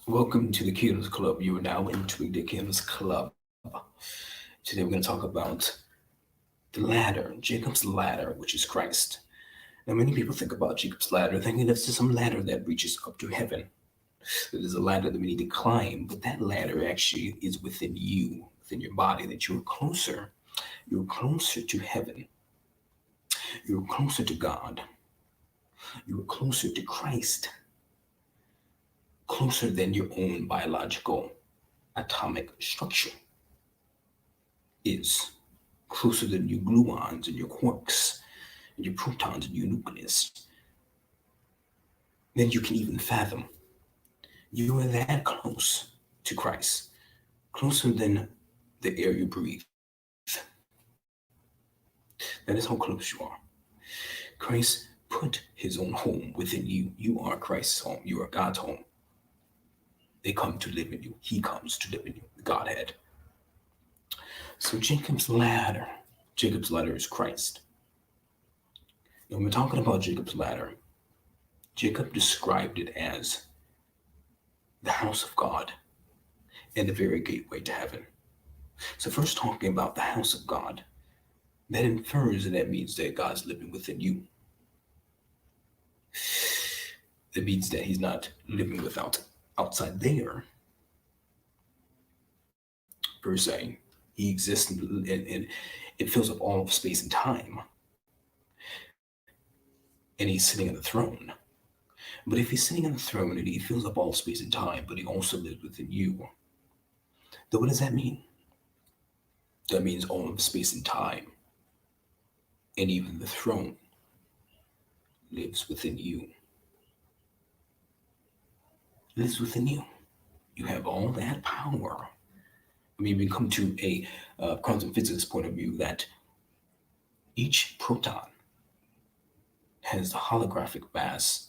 Welcome to the Kingdoms Club. You are now entering the Kingdoms Club. Today we're going to talk about the ladder, Jacob's ladder, which is Christ. Now, many people think about Jacob's ladder thinking that's just some ladder that reaches up to heaven. There's a ladder that we need to climb, but that ladder actually is within you, within your body, that you're closer to heaven, you're closer to God, you're closer to Christ, closer than your own biological atomic structure is, closer than your gluons and your quarks and your protons and your nucleus, than you can even fathom. You are that close to Christ, closer than the air you breathe. That is how close you are. Christ put his own home within you. You are Christ's home. You are God's home. They come to live in you. He comes to live in you, the Godhead. So Jacob's ladder is Christ. When we're talking about Jacob's ladder, Jacob described it as the house of God and the very gateway to heaven. So first talking about the house of God, that infers and that means that God's living within you. That means that he's not living outside there per se. He exists and it fills up all of space and time. And he's sitting on the throne. But if he's sitting on the throne and he fills up all space and time, but he also lives within you, then what does that mean? That means all of space and time, and even the throne, lives within you. Lives within you. You have all that power. I mean, we come to a quantum physics point of view that each proton has the holographic mass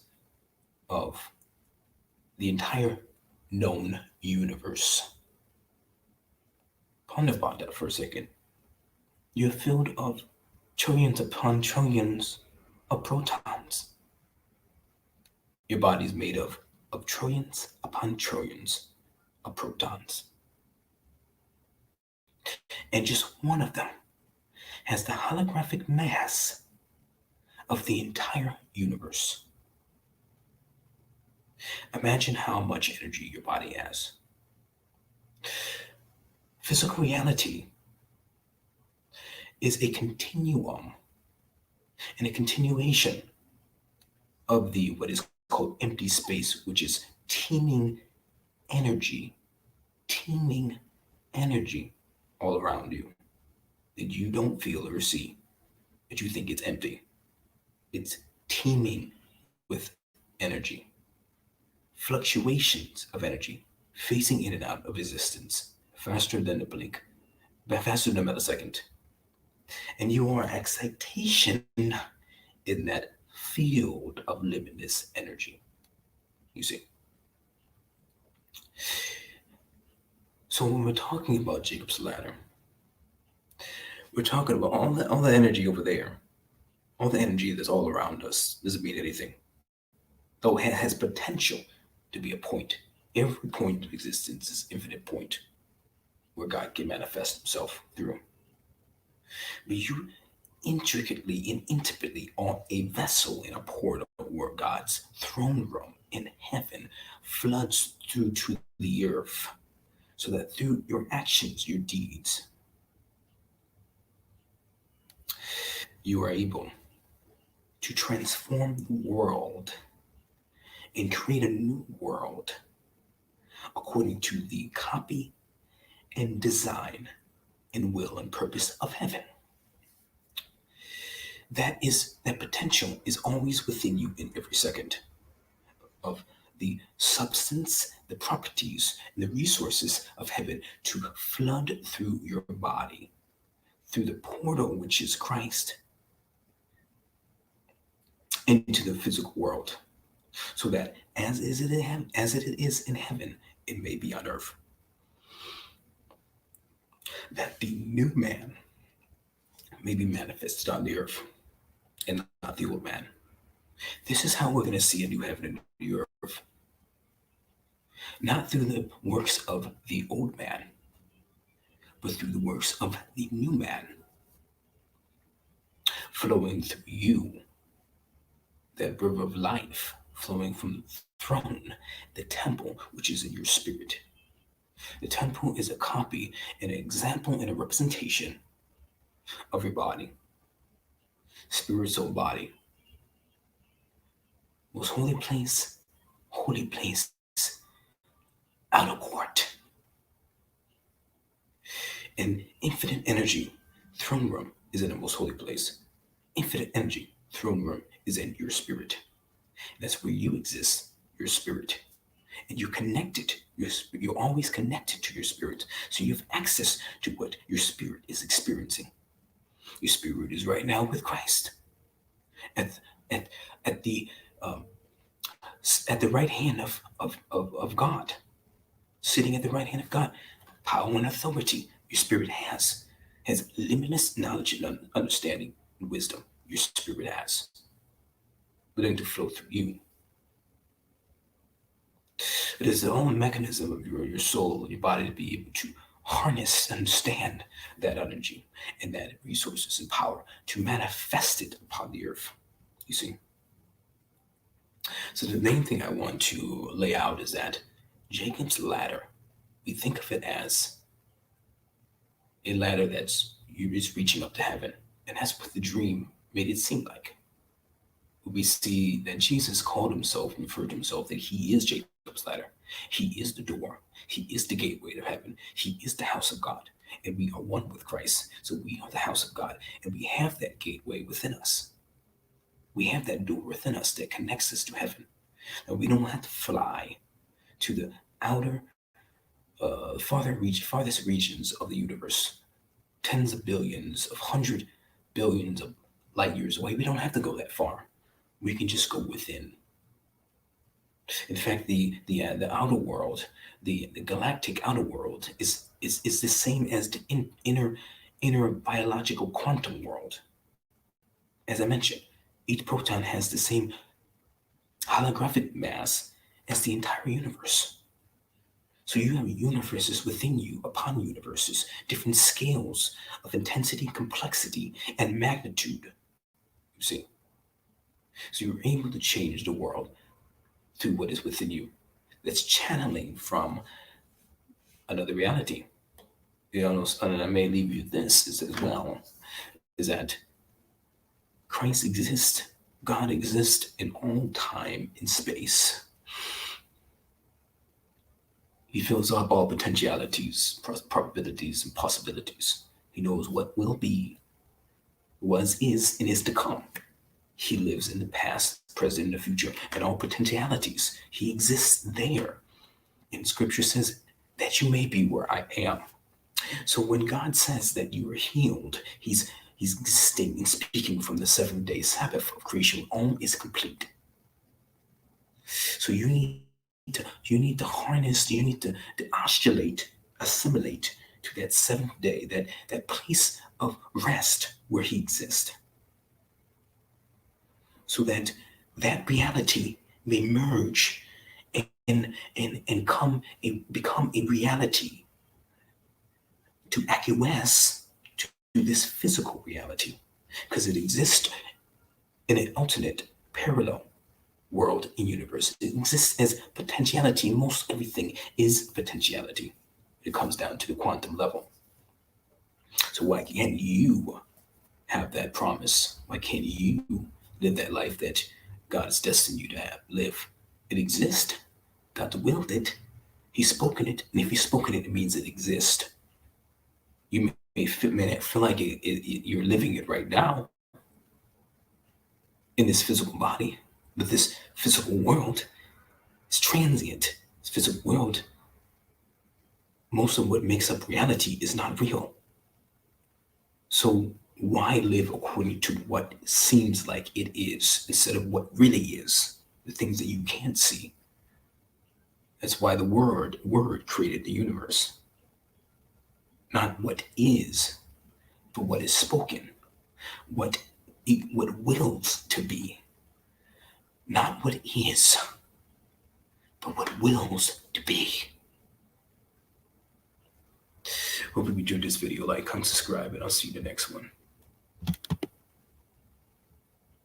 of the entire known universe. Ponder about that for a second. You're filled of trillions upon trillions of protons. Your body's made of trillions upon trillions of protons. And just one of them has the holographic mass of the entire universe. Imagine how much energy your body has. Physical reality is a continuum and a continuation of the what is called empty space, which is energy, teeming energy all around you that you don't feel or see, but you think it's empty. It's teeming with energy, fluctuations of energy, facing in and out of existence, faster than a blink, faster than a millisecond. And you are excitation in that field of limitless energy. You see. So when we're talking about Jacob's ladder, we're talking about all the energy over there, all the energy that's all around us. Doesn't mean anything. Though it has potential to be a point. Every point of existence is infinite point where God can manifest himself through. But you intricately and intimately are a vessel in a portal where God's throne room in heaven floods through to the earth, so that through your actions, your deeds, you are able to transform the world and create a new world according to the copy and design and will and purpose of heaven. That potential is always within you in every second of the substance, the properties, and the resources of heaven to flood through your body, through the portal which is Christ, into the physical world, so that as it is in heaven, it may be on earth. That the new man may be manifested on the earth and not the old man. This is how we're going to see a new heaven and new earth. not through the works of the old man, but through the works of the new man, flowing through you, that river of life flowing from the throne, the temple, which is in your spirit. The temple is a copy, an example, and a representation of your body, spirit, soul, body. Most holy place, outer court, and infinite energy. Throne room is in the most holy place. Infinite energy, throne room is in your spirit. That's where you exist, your spirit. And you're connected. You're always connected to your spirit. So you have access to what your spirit is experiencing. Your spirit is right now with Christ at at at the um, at the right hand of God, sitting at the right hand of God. Power and authority your spirit has limitless knowledge and understanding and wisdom. Your spirit has, letting to flow through you. It is the own mechanism of your soul, your body to be able to harness, understand that energy and that resources and power to manifest it upon the earth. You see? So the main thing I want to lay out is that Jacob's ladder, we think of it as a ladder that's you just reaching up to heaven. And that's what the dream made it seem like. We see that Jesus called himself and referred to himself that he is Jacob's ladder. He is the door. He is the gateway to heaven. He is the house of God. And we are one with Christ. So we are the house of God. And we have that gateway within us. We have that door within us that connects us to heaven. And we don't have to fly to the outer, farthest regions of the universe, tens of billions, of 100 billions of light years away. We don't have to go that far. We can just go within. In fact, the outer world, the galactic outer world, is the same as the inner biological quantum world. As I mentioned, each proton has the same holographic mass as the entire universe. So you have universes within you, upon universes, different scales of intensity, complexity, and magnitude. You see, so you're able to change the world through what is within you. That's channeling from another reality. You know, and I may leave you this is as well, is that Christ exists, God exists in all time and space. He fills up all potentialities, probabilities, and possibilities. He knows what will be, was, is, and is to come. He lives in the past, present, and the future, and all potentialities. He exists there. And scripture says that you may be where I am. So when God says that you are healed, He's existing and speaking from the 7-day Sabbath of creation. All is complete. So you need to harness, you need to oscillate, assimilate to that seventh day, that place of rest where he exists. So that that reality may merge and become a reality to acquiesce to this physical reality. Because it exists in an alternate parallel world and universe. It exists as potentiality. Most everything is potentiality. It comes down to the quantum level. So why can't you have that promise? Why can't you live that life that God has destined you to live? It exists. God's willed it. He's spoken it. And if he's spoken it, it means it exists. You may not feel like you're living it right now in this physical body, but this physical world is transient. This physical world, most of what makes up reality is not real. So why live according to what seems like it is instead of what really is, the things that you can't see? That's why the word created the universe. Not what is, but what is spoken, what wills to be. Not what is, but what wills to be. Hopefully you enjoyed this video. Like, comment, subscribe, and I'll see you in the next one.